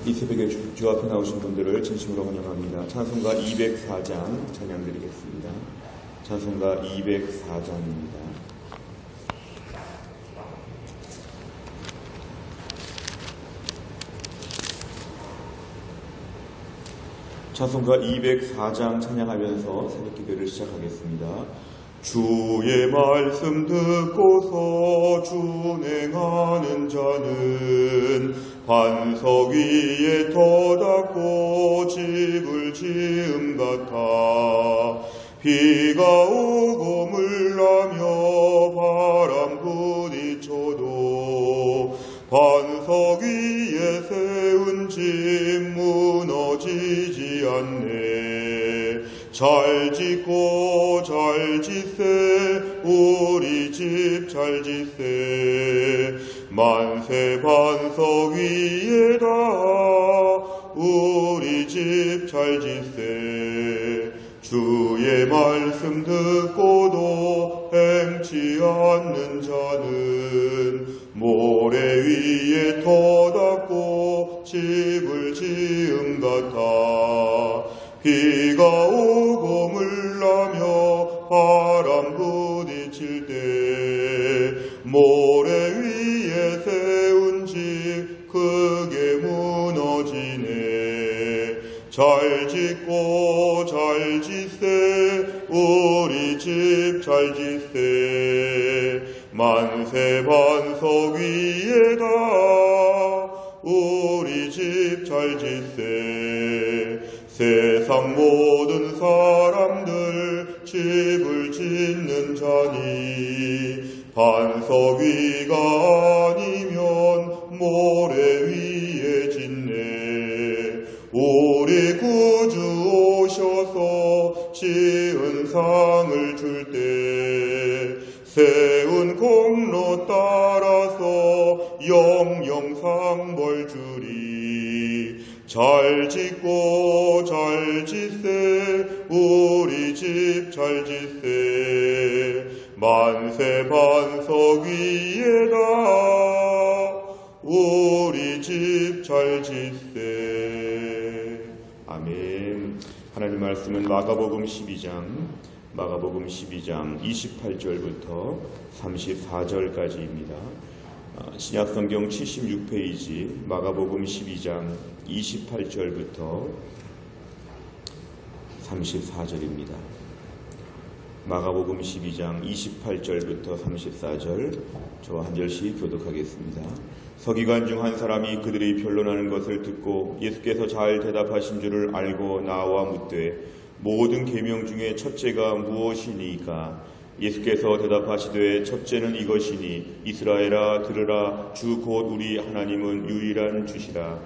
이 새벽에 주 앞에 나오신 분들을 진심으로 환영합니다. 찬송가 204장 찬양드리겠습니다. 찬송가 204장입니다. 찬송가 204장 찬양하면서 새벽 기도를 시작하겠습니다. 주의 말씀 듣고서 준행하는 자는 반석 위에 터닫고 집을 지음 같아 비가 오고 물나며 바람 부딪혀도 반석 위에 세운 집 무너지지 않네. 잘 짓고 잘 짓세 우리 집 잘 짓세 만세 반석 위에다 우리 집 잘 짓세. 주의 말씀 듣고도 행치 않는 자는 모래 위에 터닫고 집을 지음 같아 비가 오고 물나며 바람 부딪힐 때 모래 위에 세운 집 크게 무너지네. 잘 짓고 잘 짓세 우리 집 잘 짓세 만세 반석 위에다 우리 집 잘 짓세. 세상 모든 사람들 집을 짓는 자니 반석 위가 아니면 모래 위에 짓네. 우리 구주 오셔서 지은 상을 줄 때 세운 공로 따라서 영영상 벌 주리. 잘 짓고 잘 짓세 우리 집 잘 짓세 만세 반석 위에다 우리 집 잘 짓세. 아멘. 하나님 말씀은 마가복음 12장 28절부터 34절까지입니다. 신약성경 76페이지 마가복음 12장 28절부터 34절입니다. 마가복음 12장 28절부터 34절 저와 한 절씩 교독하겠습니다. 서기관 중 한 사람이 그들이 변론하는 것을 듣고 예수께서 잘 대답하신 줄을 알고 나와 묻되 모든 계명 중에 첫째가 무엇이니까? 예수께서 대답하시되 첫째는 이것이니 이스라엘아 들으라 주 곧 우리 하나님은 유일한 주시라.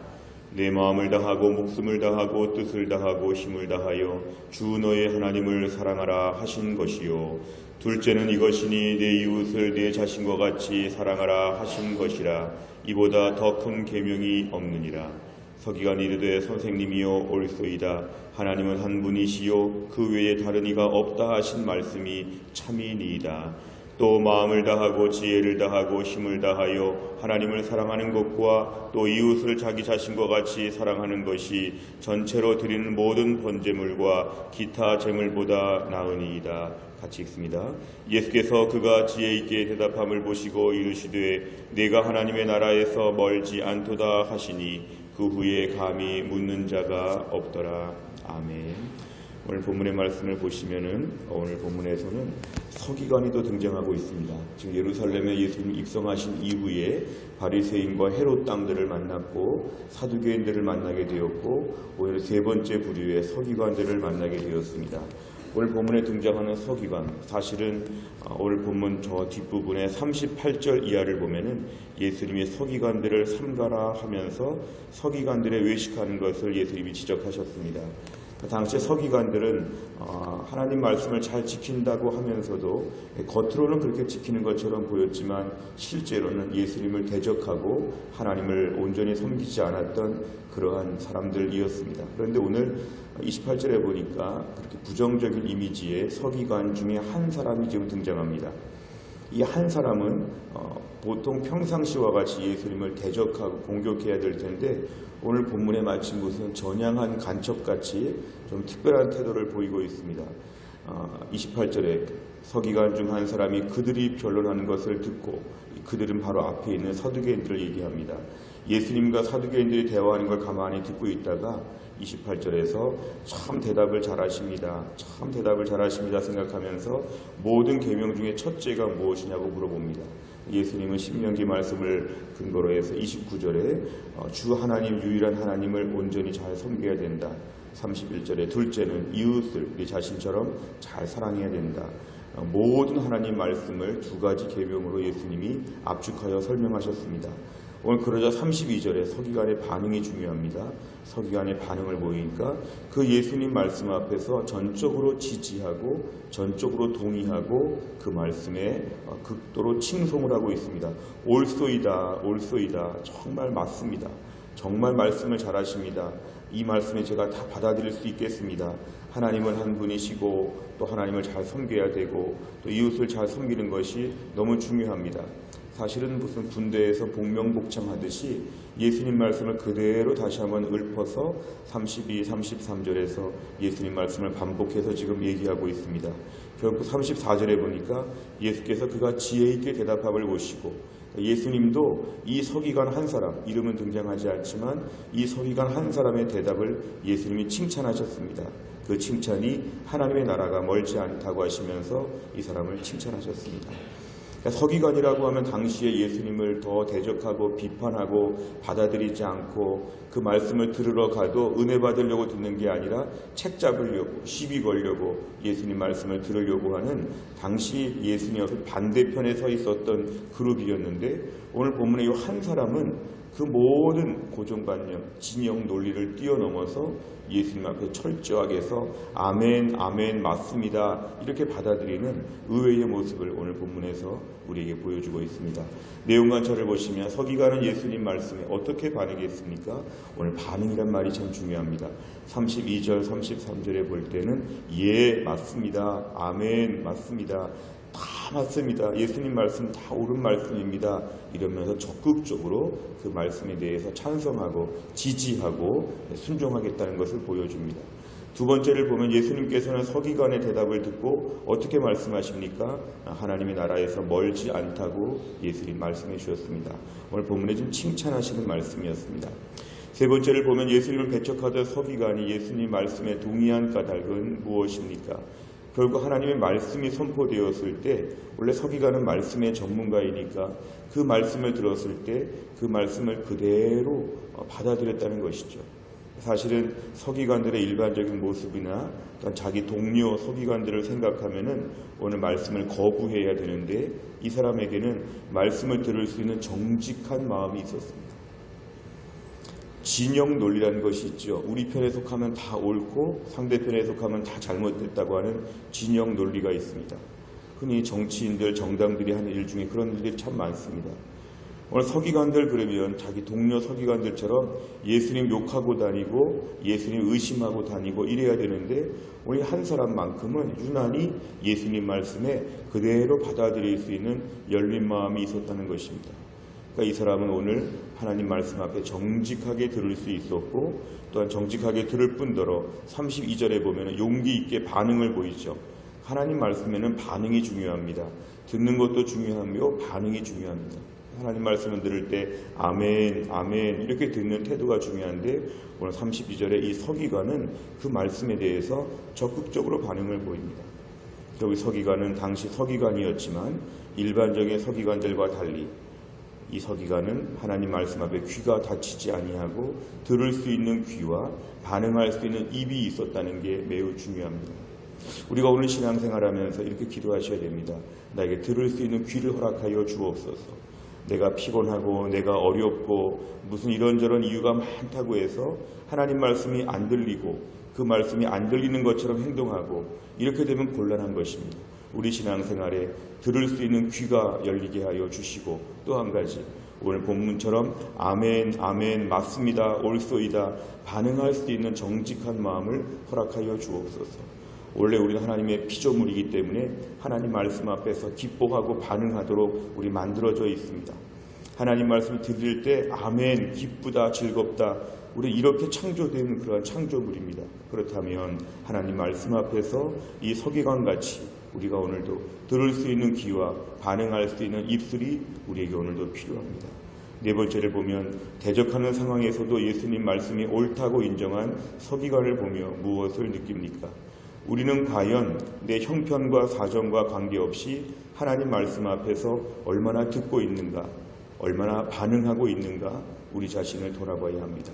내 마음을 다하고 목숨을 다하고 뜻을 다하고 힘을 다하여 주 너의 하나님을 사랑하라 하신 것이요. 둘째는 이것이니 내 이웃을 내 자신과 같이 사랑하라 하신 것이라. 이보다 더 큰 계명이 없느니라. 서기관이 이르되 선생님이여 옳소이다. 하나님은 한 분이시요 그 외에 다른 이가 없다 하신 말씀이 참이니이다. 또 마음을 다하고 지혜를 다하고 힘을 다하여 하나님을 사랑하는 것과 또 이웃을 자기 자신과 같이 사랑하는 것이 전체로 드리는 모든 번제물과 기타 제물보다 나으니이다. 같이 읽습니다. 예수께서 그가 지혜 있게 대답함을 보시고 이르시되 내가 하나님의 나라에서 멀지 않도다 하시니 그 후에 감히 묻는 자가 없더라. 아멘. 오늘 본문의 말씀을 보시면은 오늘 본문에서는 서기관이 또 등장하고 있습니다. 지금 예루살렘에 예수님 입성하신 이후에 바리새인과 헤롯 당들을 만났고 사두개인들을 만나게 되었고 오늘 세 번째 부류의 서기관들을 만나게 되었습니다. 오늘 본문에 등장하는 서기관, 사실은 오늘 본문 저 뒷부분에 38절 이하를 보면은 예수님의 서기관들을 삼가라 하면서 서기관들의 외식하는 것을 예수님이 지적하셨습니다. 당시의 서기관들은 하나님 말씀을 잘 지킨다고 하면서도 겉으로는 그렇게 지키는 것처럼 보였지만 실제로는 예수님을 대적하고 하나님을 온전히 섬기지 않았던 그러한 사람들이었습니다. 그런데 오늘 28절에 보니까 그렇게 부정적인 이미지의 서기관 중에 한 사람이 지금 등장합니다. 이 한 사람은 보통 평상시와 같이 예수님을 대적하고 공격해야 될 텐데 오늘 본문에 마치 무슨 전향한 간첩같이 좀 특별한 태도를 보이고 있습니다. 28절에 서기관 중 한 사람이 그들이 변론하는 것을 듣고, 그들은 바로 앞에 있는 서두개인들을 얘기합니다. 예수님과 사두개인들이 대화하는 걸 가만히 듣고 있다가 28절에서 참 대답을 잘하십니다. 참 대답을 잘하십니다 생각하면서 모든 계명 중에 첫째가 무엇이냐고 물어봅니다. 예수님은 신명기 말씀을 근거로 해서 29절에 주 하나님, 유일한 하나님을 온전히 잘 섬겨야 된다. 31절에 둘째는 이웃을 우리 자신처럼 잘 사랑해야 된다. 모든 하나님 말씀을 두 가지 계명으로 예수님이 압축하여 설명하셨습니다. 오늘 그러자 32절에 서기관의 반응이 중요합니다. 서기관의 반응을 보이니까 그 예수님 말씀 앞에서 전적으로 지지하고 전적으로 동의하고 그 말씀에 극도로 칭송을 하고 있습니다. 옳소이다, 옳소이다. 정말 맞습니다. 정말 말씀을 잘하십니다. 이 말씀에 제가 다 받아들일 수 있겠습니다. 하나님은 한 분이시고 또 하나님을 잘 섬겨야 되고 또 이웃을 잘 섬기는 것이 너무 중요합니다. 사실은 무슨 군대에서 복명복창하듯이 예수님 말씀을 그대로 다시 한번 읊어서 32, 33절에서 예수님 말씀을 반복해서 지금 얘기하고 있습니다. 결국 34절에 보니까 예수께서 그가 지혜 있게 대답함을 보시고, 예수님도 이 서기관 한 사람, 이름은 등장하지 않지만 이 서기관 한 사람의 대답을 예수님이 칭찬하셨습니다. 그 칭찬이 하나님의 나라가 멀지 않다고 하시면서 이 사람을 칭찬하셨습니다. 서기관이라고 하면 당시에 예수님을 더 대적하고 비판하고 받아들이지 않고 그 말씀을 들으러 가도 은혜 받으려고 듣는 게 아니라 책 잡으려고, 시비 걸려고 예수님 말씀을 들으려고 하는 당시 예수님 앞에 반대편에 서 있었던 그룹이었는데, 오늘 본문에 이 한 사람은 그 모든 고정관념, 진영 논리를 뛰어넘어서 예수님 앞에 철저하게 서 아멘, 아멘, 맞습니다. 이렇게 받아들이는 의외의 모습을 오늘 본문에서 우리에게 보여주고 있습니다. 내용관찰을 보시면 서기관은 예수님 말씀에 어떻게 반응했습니까? 오늘 반응이란 말이 참 중요합니다. 32절, 33절에 볼 때는 예, 맞습니다. 아멘, 맞습니다. 다 맞습니다. 예수님 말씀 다 옳은 말씀입니다. 이러면서 적극적으로 그 말씀에 대해서 찬성하고 지지하고 순종하겠다는 것을 보여줍니다. 두 번째를 보면 예수님께서는 서기관의 대답을 듣고 어떻게 말씀하십니까? 하나님의 나라에서 멀지 않다고 예수님 말씀해 주셨습니다. 오늘 본문에 좀 칭찬하시는 말씀이었습니다. 세 번째를 보면 예수님을 배척하던 서기관이 예수님 말씀에 동의한 까닭은 무엇입니까? 결국 하나님의 말씀이 선포되었을 때 원래 서기관은 말씀의 전문가이니까 그 말씀을 들었을 때 그 말씀을 그대로 받아들였다는 것이죠. 사실은 서기관들의 일반적인 모습이나 자기 동료 서기관들을 생각하면은 오늘 말씀을 거부해야 되는데 이 사람에게는 말씀을 들을 수 있는 정직한 마음이 있었습니다. 진영 논리라는 것이 있죠. 우리 편에 속하면 다 옳고 상대편에 속하면 다 잘못됐다고 하는 진영 논리가 있습니다. 흔히 정치인들, 정당들이 하는 일 중에 그런 일들이 참 많습니다. 오늘 서기관들 그러면 자기 동료 서기관들처럼 예수님 욕하고 다니고 예수님 의심하고 다니고 이래야 되는데 우리 한 사람만큼은 유난히 예수님 말씀에 그대로 받아들일 수 있는 열린 마음이 있었다는 것입니다. 그러니까 이 사람은 오늘 하나님 말씀 앞에 정직하게 들을 수 있었고 또한 정직하게 들을 뿐더러 32절에 보면 용기 있게 반응을 보이죠. 하나님 말씀에는 반응이 중요합니다. 듣는 것도 중요하며 반응이 중요합니다. 하나님 말씀을 들을 때 아멘, 아멘 이렇게 듣는 태도가 중요한데 오늘 32절에 이 서기관은 그 말씀에 대해서 적극적으로 반응을 보입니다. 여기 서기관은 당시 서기관이었지만 일반적인 서기관들과 달리 이 서기관은 하나님 말씀 앞에 귀가 닫히지 아니하고 들을 수 있는 귀와 반응할 수 있는 입이 있었다는 게 매우 중요합니다. 우리가 오늘 신앙생활하면서 이렇게 기도하셔야 됩니다. 나에게 들을 수 있는 귀를 허락하여 주옵소서. 내가 피곤하고 내가 어렵고 무슨 이런저런 이유가 많다고 해서 하나님 말씀이 안 들리고 그 말씀이 안 들리는 것처럼 행동하고 이렇게 되면 곤란한 것입니다. 우리 신앙생활에 들을 수 있는 귀가 열리게 하여 주시고 또 한 가지 오늘 본문처럼 아멘, 아멘, 맞습니다, 옳소이다 반응할 수 있는 정직한 마음을 허락하여 주옵소서. 원래 우리는 하나님의 피조물이기 때문에 하나님 말씀 앞에서 기뻐하고 반응하도록 우리 만들어져 있습니다. 하나님 말씀을 들을 때 아멘, 기쁘다, 즐겁다, 우리 이렇게 창조된 그러한 창조물입니다. 그렇다면 하나님 말씀 앞에서 이 서기관같이 우리가 오늘도 들을 수 있는 귀와 반응할 수 있는 입술이 우리에게 오늘도 필요합니다. 네 번째를 보면 대적하는 상황에서도 예수님 말씀이 옳다고 인정한 서기관을 보며 무엇을 느낍니까? 우리는 과연 내 형편과 사정과 관계없이 하나님 말씀 앞에서 얼마나 듣고 있는가, 얼마나 반응하고 있는가 우리 자신을 돌아봐야 합니다.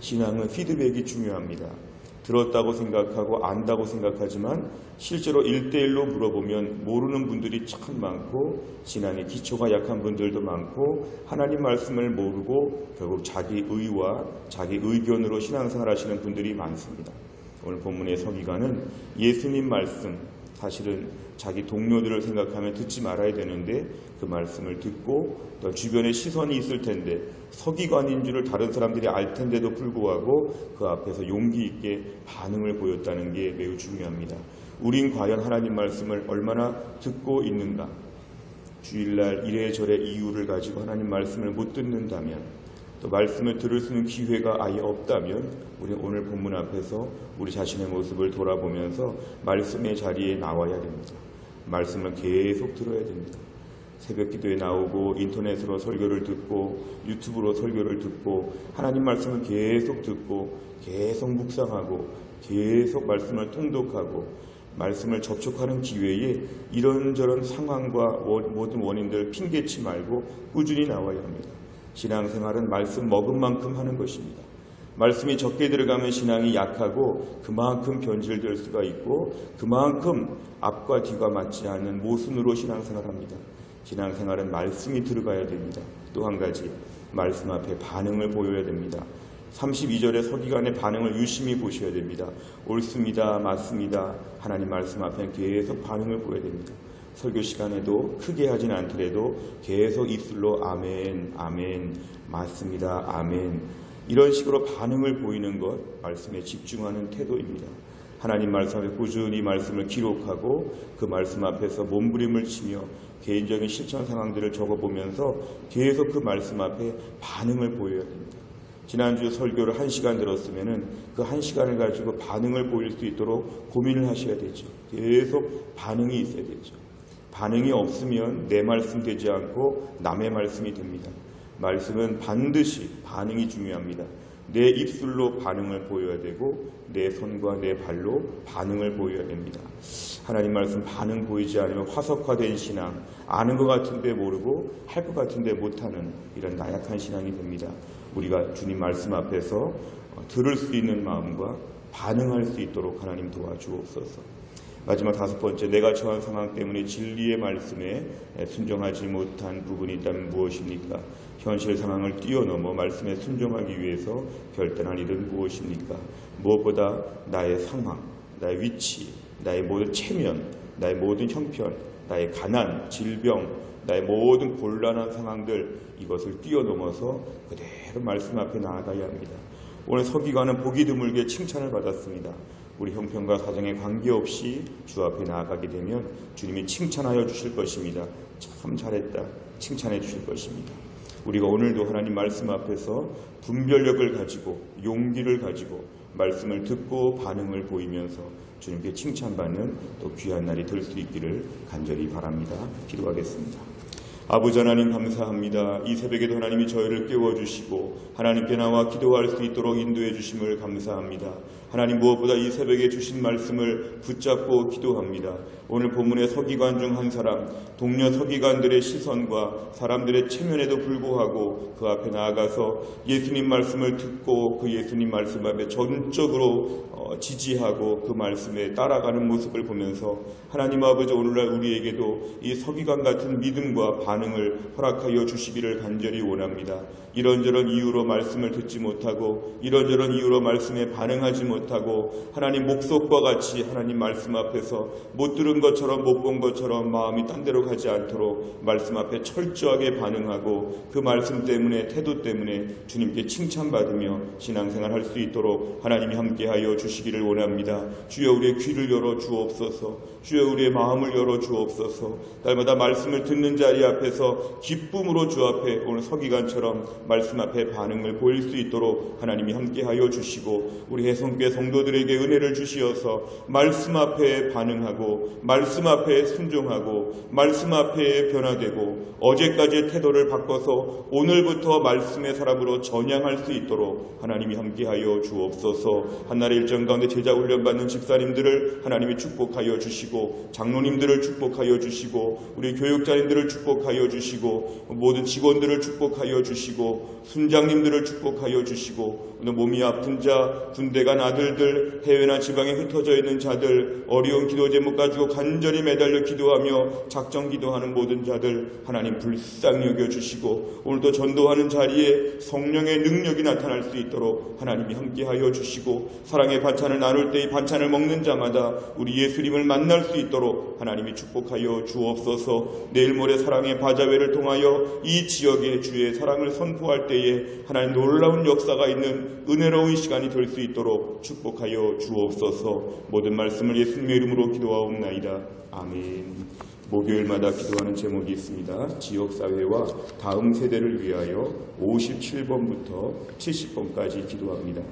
신앙은 피드백이 중요합니다. 들었다고 생각하고 안다고 생각하지만 실제로 1대1로 물어보면 모르는 분들이 참 많고 신앙의 기초가 약한 분들도 많고 하나님 말씀을 모르고 결국 자기 의와 자기 의견으로 신앙생활 하시는 분들이 많습니다. 오늘 본문의 서기관은 예수님 말씀, 사실은 자기 동료들을 생각하면 듣지 말아야 되는데 그 말씀을 듣고 또 주변에 시선이 있을 텐데 서기관인 줄을 다른 사람들이 알 텐데도 불구하고 그 앞에서 용기 있게 반응을 보였다는 게 매우 중요합니다. 우린 과연 하나님 말씀을 얼마나 듣고 있는가? 주일날 이래저래 이유를 가지고 하나님 말씀을 못 듣는다면, 또 말씀을 들을 수 있는 기회가 아예 없다면 우리 오늘 본문 앞에서 우리 자신의 모습을 돌아보면서 말씀의 자리에 나와야 됩니다. 말씀을 계속 들어야 됩니다. 새벽 기도에 나오고 인터넷으로 설교를 듣고 유튜브로 설교를 듣고 하나님 말씀을 계속 듣고 계속 묵상하고 계속 말씀을 통독하고 말씀을 접촉하는 기회에 이런저런 상황과 모든 원인들 핑계치 말고 꾸준히 나와야 합니다. 신앙생활은 말씀 먹은 만큼 하는 것입니다. 말씀이 적게 들어가면 신앙이 약하고 그만큼 변질될 수가 있고 그만큼 앞과 뒤가 맞지 않는 모순으로 신앙생활합니다. 신앙생활은 말씀이 들어가야 됩니다. 또 한 가지, 말씀 앞에 반응을 보여야 됩니다. 32절의 서기관의 반응을 유심히 보셔야 됩니다. 옳습니다, 맞습니다. 하나님 말씀 앞에 계속 반응을 보여야 됩니다. 설교 시간에도 크게 하진 않더라도 계속 입술로 아멘, 아멘, 맞습니다, 아멘. 이런 식으로 반응을 보이는 것, 말씀에 집중하는 태도입니다. 하나님 말씀 앞에 꾸준히 말씀을 기록하고 그 말씀 앞에서 몸부림을 치며 개인적인 실천 상황들을 적어보면서 계속 그 말씀 앞에 반응을 보여야 됩니다. 지난주 설교를 1시간 들었으면 그 1시간을 가지고 반응을 보일 수 있도록 고민을 하셔야 되죠. 계속 반응이 있어야 되죠. 반응이 없으면 내 말씀 되지 않고 남의 말씀이 됩니다. 말씀은 반드시 반응이 중요합니다. 내 입술로 반응을 보여야 되고 내 손과 내 발로 반응을 보여야 됩니다. 하나님 말씀 반응 보이지 않으면 화석화된 신앙, 아는 것 같은데 모르고 할 것 같은데 못하는 이런 나약한 신앙이 됩니다. 우리가 주님 말씀 앞에서 들을 수 있는 마음과 반응할 수 있도록 하나님 도와주옵소서. 마지막 5번째, 내가 처한 상황 때문에 진리의 말씀에 순종하지 못한 부분이 있다면 무엇입니까? 현실 상황을 뛰어넘어 말씀에 순종하기 위해서 결단한 일은 무엇입니까? 무엇보다 나의 상황, 나의 위치, 나의 모든 체면, 나의 모든 형편, 나의 가난, 질병, 나의 모든 곤란한 상황들, 이것을 뛰어넘어서 그대로 말씀 앞에 나아가야 합니다. 오늘 서기관은 보기 드물게 칭찬을 받았습니다. 우리 형편과 사정에 관계없이 주 앞에 나아가게 되면 주님이 칭찬하여 주실 것입니다. 참 잘했다, 칭찬해 주실 것입니다. 우리가 오늘도 하나님 말씀 앞에서 분별력을 가지고 용기를 가지고 말씀을 듣고 반응을 보이면서 주님께 칭찬받는 또 귀한 날이 될 수 있기를 간절히 바랍니다. 기도하겠습니다. 아버지 하나님 감사합니다. 이 새벽에도 하나님이 저희를 깨워주시고 하나님께 나와 기도할 수 있도록 인도해 주심을 감사합니다. 하나님 무엇보다 이 새벽에 주신 말씀을 붙잡고 기도합니다. 오늘 본문의 서기관 중 한 사람, 동료 서기관들의 시선과 사람들의 체면에도 불구하고 그 앞에 나아가서 예수님 말씀을 듣고 그 예수님 말씀 앞에 전적으로 지지하고 그 말씀에 따라가는 모습을 보면서 하나님 아버지 오늘날 우리에게도 이 서기관 같은 믿음과 반응을 허락하여 주시기를 간절히 원합니다. 이런저런 이유로 말씀을 듣지 못하고 이런저런 이유로 말씀에 반응하지 못하고 하나님 목석과 같이 하나님 말씀 앞에서 못 들은 것처럼 못 본 것처럼 마음이 딴 데로 가지 않도록 말씀 앞에 철저하게 반응하고 그 말씀 때문에 태도 때문에 주님께 칭찬받으며 신앙생활 할 수 있도록 하나님이 함께하여 주시기를 원합니다. 주여 우리의 귀를 열어 주옵소서. 주여 우리의 마음을 열어 주옵소서. 날마다 말씀을 듣는 자리 앞에서 기쁨으로 주 앞에 오늘 서기관처럼 말씀 앞에 반응을 보일 수 있도록 하나님이 함께하여 주시고 우리 해성교회 성도들에게 은혜를 주시어서 말씀 앞에 반응하고 말씀 앞에 순종하고 말씀 앞에 변화되고 어제까지의 태도를 바꿔서 오늘부터 말씀의 사람으로 전향할 수 있도록 하나님이 함께하여 주옵소서. 한날의 일정 가운데 제자 훈련받는 집사님들을 하나님이 축복하여 주시고 장로님들을 축복하여 주시고 우리 교육자님들을 축복하여 주시고 모든 직원들을 축복하여 주시고 순장님들을 축복하여 주시고 오늘 몸이 아픈 자, 군대 간 아들들, 해외나 지방에 흩어져 있는 자들, 어려운 기도 제목 가지고 간절히 매달려 기도하며 작정 기도하는 모든 자들 하나님 불쌍히 여겨주시고 오늘도 전도하는 자리에 성령의 능력이 나타날 수 있도록 하나님이 함께하여 주시고 사랑의 반찬을 나눌 때 이 반찬을 먹는 자마다 우리 예수님을 만날 수 있도록 하나님이 축복하여 주옵소서. 내일 모레 사랑의 바자회를 통하여 이 지역에 주의 사랑을 선포할 때에 하나님 놀라운 역사가 있는 은혜로운 시간이 될 수 있도록 축복하여 주옵소서. 모든 말씀을 예수님의 이름으로 기도하옵나이다. 아멘. 목요일마다 기도하는 제목이 있습니다. 지역사회와 다음 세대를 위하여 57번부터 70번까지 기도합니다.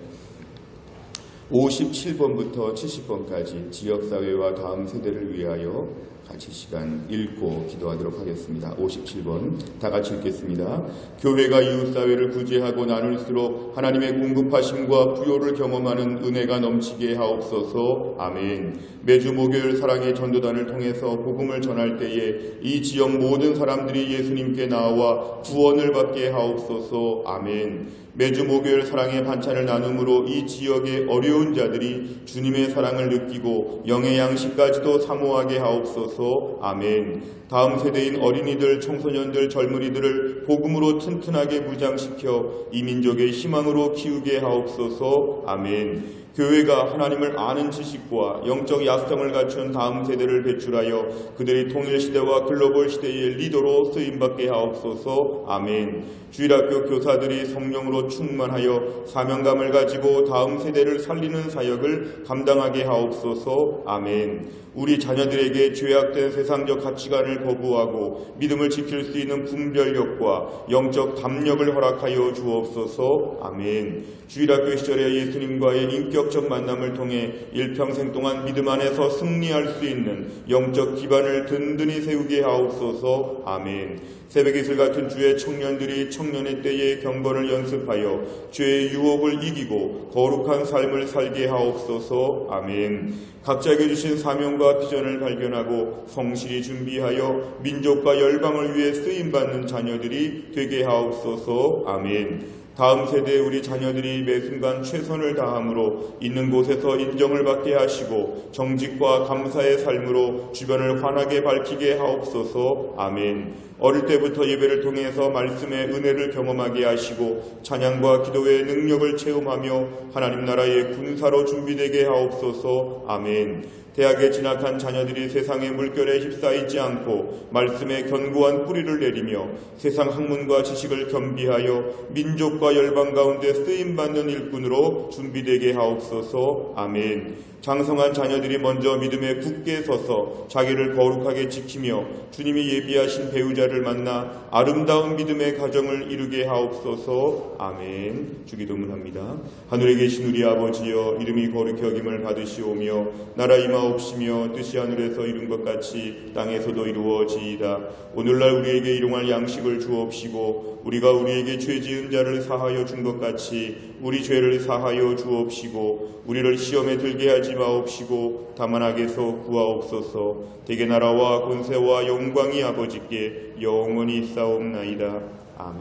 57번부터 70번까지 지역사회와 다음 세대를 위하여 같이 시간 읽고 기도하도록 하겠습니다. 57번 다 같이 읽겠습니다. 교회가 이웃사회를 구제하고 나눌수록 하나님의 공급하심과 부요를 경험하는 은혜가 넘치게 하옵소서. 아멘. 매주 목요일 사랑의 전도단을 통해서 복음을 전할 때에 이 지역 모든 사람들이 예수님께 나와 구원을 받게 하옵소서. 아멘. 매주 목요일 사랑의 반찬을 나눔으로 이 지역의 어려운 자들이 주님의 사랑을 느끼고 영의 양식까지도 사모하게 하옵소서. 아멘. 다음 세대인 어린이들, 청소년들, 젊은이들을 복음으로 튼튼하게 무장시켜 이 민족의 희망으로 키우게 하옵소서. 아멘. 교회가 하나님을 아는 지식과 영적 약성을 갖춘 다음 세대를 배출하여 그들이 통일시대와 글로벌 시대의 리더로 쓰임받게 하옵소서. 아멘. 주일학교 교사들이 성령으로 충만하여 사명감을 가지고 다음 세대를 살리는 사역을 감당하게 하옵소서. 아멘. 우리 자녀들에게 죄악된 세상적 가치관을 거부하고 믿음을 지킬 수 있는 분별력과 영적 담력을 허락하여 주옵소서. 아멘. 주일학교 시절에 예수님과의 인격적 만남을 통해 일평생 동안 믿음 안에서 승리할 수 있는 영적 기반을 든든히 세우게 하옵소서. 아멘. 새벽이슬 같은 주의 청년들이 청년의 때의 경건을 연습하여 죄의 유혹을 이기고 거룩한 삶을 살게 하옵소서. 아멘. 각자에게 주신 사명과 비전을 발견하고 성실히 준비하여 민족과 열방을 위해 쓰임받는 자녀들이 되게 하옵소서. 아멘. 다음 세대의 우리 자녀들이 매 순간 최선을 다함으로 있는 곳에서 인정을 받게 하시고 정직과 감사의 삶으로 주변을 환하게 밝히게 하옵소서. 아멘. 어릴 때부터 예배를 통해서 말씀의 은혜를 경험하게 하시고 찬양과 기도의 능력을 체험하며 하나님 나라의 군사로 준비되게 하옵소서. 아멘. 대학에 진학한 자녀들이 세상의 물결에 휩싸이지 않고 말씀의 견고한 뿌리를 내리며 세상 학문과 지식을 겸비하여 민족과 열방 가운데 쓰임받는 일꾼으로 준비되게 하옵소서. 아멘. 장성한 자녀들이 먼저 믿음에 굳게 서서 자기를 거룩하게 지키며 주님이 예비하신 배우자를 만나 아름다운 믿음의 가정을 이루게 하옵소서. 아멘. 주기도문합니다. 하늘에 계신 우리 아버지여, 이름이 거룩히 여김을 받으시오며 나라 임하옵시며 뜻이 하늘에서 이룬 것 같이 땅에서도 이루어지이다. 오늘날 우리에게 일용할 양식을 주옵시고 우리가 우리에게 죄 지은 자를 사하여 준 것 같이 우리 죄를 사하여 주옵시고 우리를 시험에 들게 하지 마옵시고 다만 악에서 구하옵소서. 대개 나라와 권세와 영광이 아버지께 영원히 있사옵나이다. 아멘.